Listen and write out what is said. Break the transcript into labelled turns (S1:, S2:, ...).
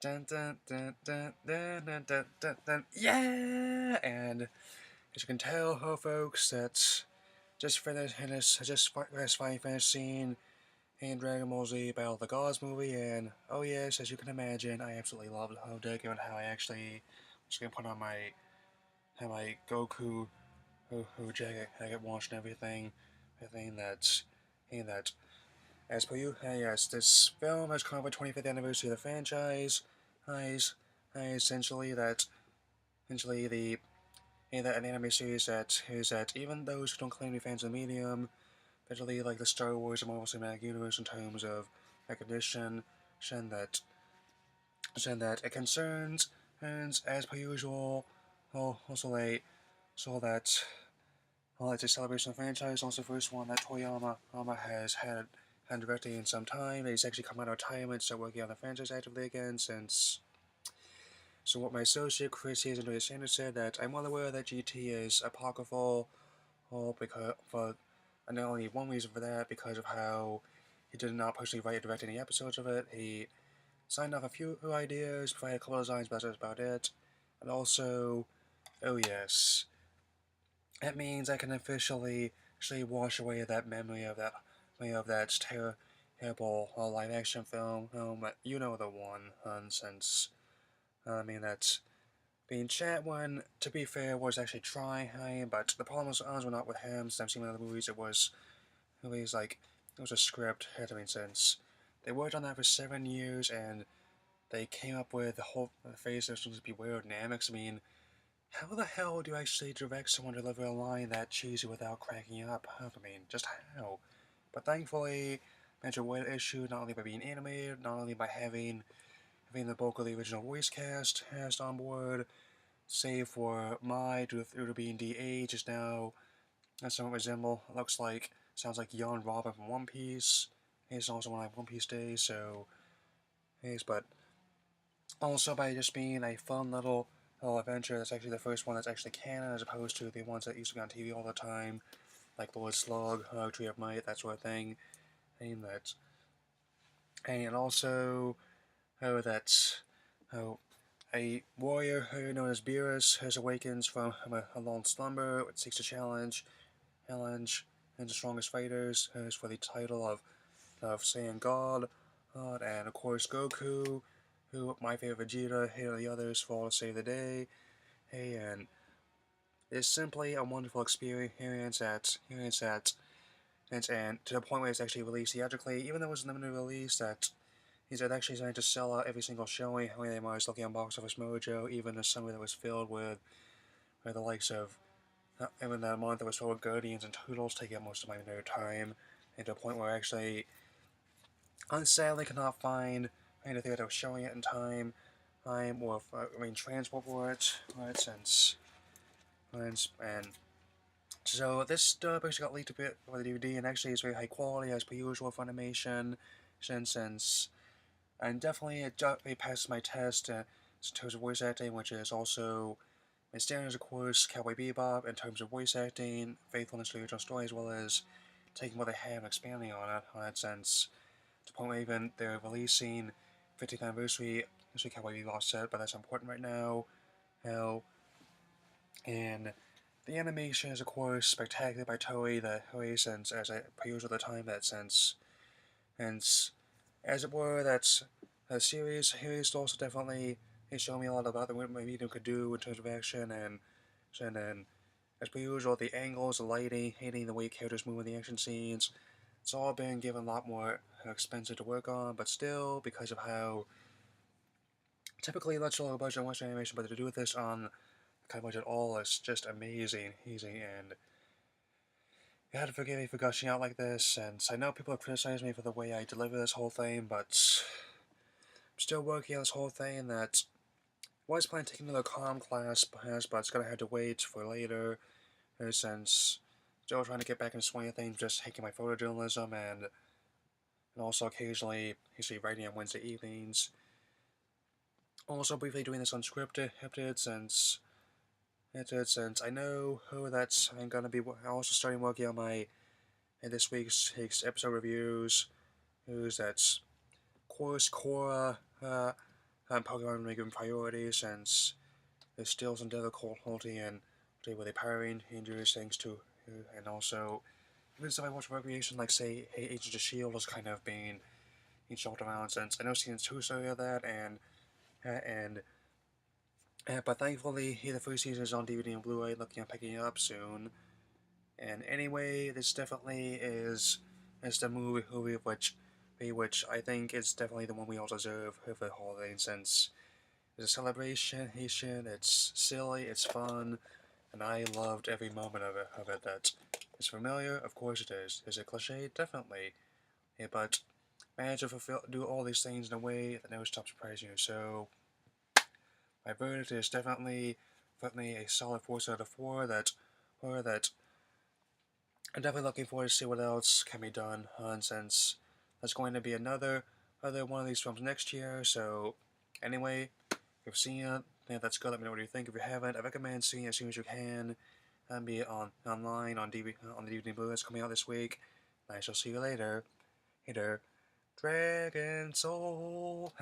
S1: Dun, dun, dun, dun, dun, dun, dun, dun, dun. Yeah! And as you can tell, folks, that's just finally finished seeing in Dragon Ball Z Battle of the Gods movie, and oh yes, as you can imagine, I absolutely loved it, given how I actually was gonna put on my Goku jacket watch and everything that as per you, yes, this film has come up with 25th anniversary of the franchise. Eyes, essentially an anime series that is that even those who don't claim to be fans of the medium, especially like the Star Wars and Marvel Cinematic Universe in terms of recognition, that it concerns, and as per usual, also like so that it's a celebration of the franchise, also the first one that Toriyama has had directing in some time. He's actually come out of retirement, started working on the franchise actively again since. So what my associate Chris Hayes and Andrea Sanders said that I'm well aware that GT is apocryphal, and not only one reason for that because of how he did not personally write or direct any episodes of it. He signed off a few ideas, provided a couple of designs, but that's about it. And also, oh yes, that means I can officially wash away that memory of that terrible live action film. You know the one, since I mean that's being chat one. To be fair, was actually trying, but the problem was were not with him. Since I've seen other movies, it was like it was a script. I mean, since they worked on that for 7 years and they came up with the whole phase of supposed to be weird dynamics. I mean, how the hell do you actually direct someone to deliver a line that cheesy without cracking up? I mean, just how? But thankfully, managed to avoid the issue not only by being animated, not only by having the bulk of the original voice cast on board, save for Mai due to being de-aged, is now somewhat resemble. Sounds like young Robin from One Piece. He's also one of One Piece days, so but also by just being a fun little adventure that's actually the first one that's actually canon as opposed to the ones that used to be on TV all the time, like Lord Slug, Tree of Might, that sort of thing. And also that's a warrior known as Beerus has awakens from a long slumber, seeks to challenge and the strongest fighters for the title of Saiyan God, and of course Goku, who my favorite Vegeta, hated the others for all to save the day. Hey, and it's simply a wonderful experience and to the point where it's actually released theatrically, even though it was a limited release, that he's actually starting to sell out every single showing. I mean, I was looking on Box Office Mojo, even a summer that was filled with the likes of even that month that was filled with Guardians and Toodles taking up most of my entire time, and to a point where I sadly cannot find anything that was showing it in time. Transport for it, right, and so this basically got leaked a bit for the DVD, and actually it's very high quality as per usual for animation, and definitely it passes my test in terms of voice acting, which is also my standards, of course, Cowboy Bebop in terms of voice acting, faithfulness to the original story, as well as taking what they have and expanding on it since to the point where even they're releasing 50th anniversary Cowboy Bebop set, but that's important right now. Hell, and the animation is, of course, spectacular by Toei, since, as I per usual at the time, that since, as it were, that's a series also definitely it showed me a lot about what my medium could do in terms of action, and then, as per usual, the angles, the lighting, hating the way characters move in the action scenes, it's all been given a lot more expensive to work on, but still, because of how typically much lower budget Western animation, but to do this on kind of budget all is just amazing, and you had to forgive me for gushing out like this, and I know people have criticized me for the way I deliver this whole thing, but I'm still working on this whole thing that I was planning to take another comm class, but it's gonna have to wait for later, since still trying to get back into swing of things, just taking my photojournalism and also occasionally writing on Wednesday evenings. Also briefly doing this unscripted since I know that I'm gonna be also starting working on my this week's episode reviews. That's of course Korra, Pokemon may give priority since there's still some difficulty in with the powering injuries things too, and also even stuff I watch Recreation like say Hey Agent of Shield is kind of being shocked around since I know season 2 started that and but thankfully the first season is on DVD and Blu-ray, looking at picking it up soon. And anyway, this definitely is the movie which I think is definitely the one we all deserve for the holiday since it's a celebration, it's silly, it's fun, and I loved every moment of it. That it's familiar, of course it is. Is it cliche? Definitely. Yeah, but manage to do all these things in a way that never stops surprising you. So my verdict is definitely a solid 4 out of 4. That I'm definitely looking forward to see what else can be done. Since there's going to be another one of these films next year. So anyway, if you've seen it, that's good. Let me know what you think. If you haven't, I recommend seeing it as soon as you can. And be it online on the DVD Blu-ray that's coming out this week. And I shall see you later. Later. Dragon Soul.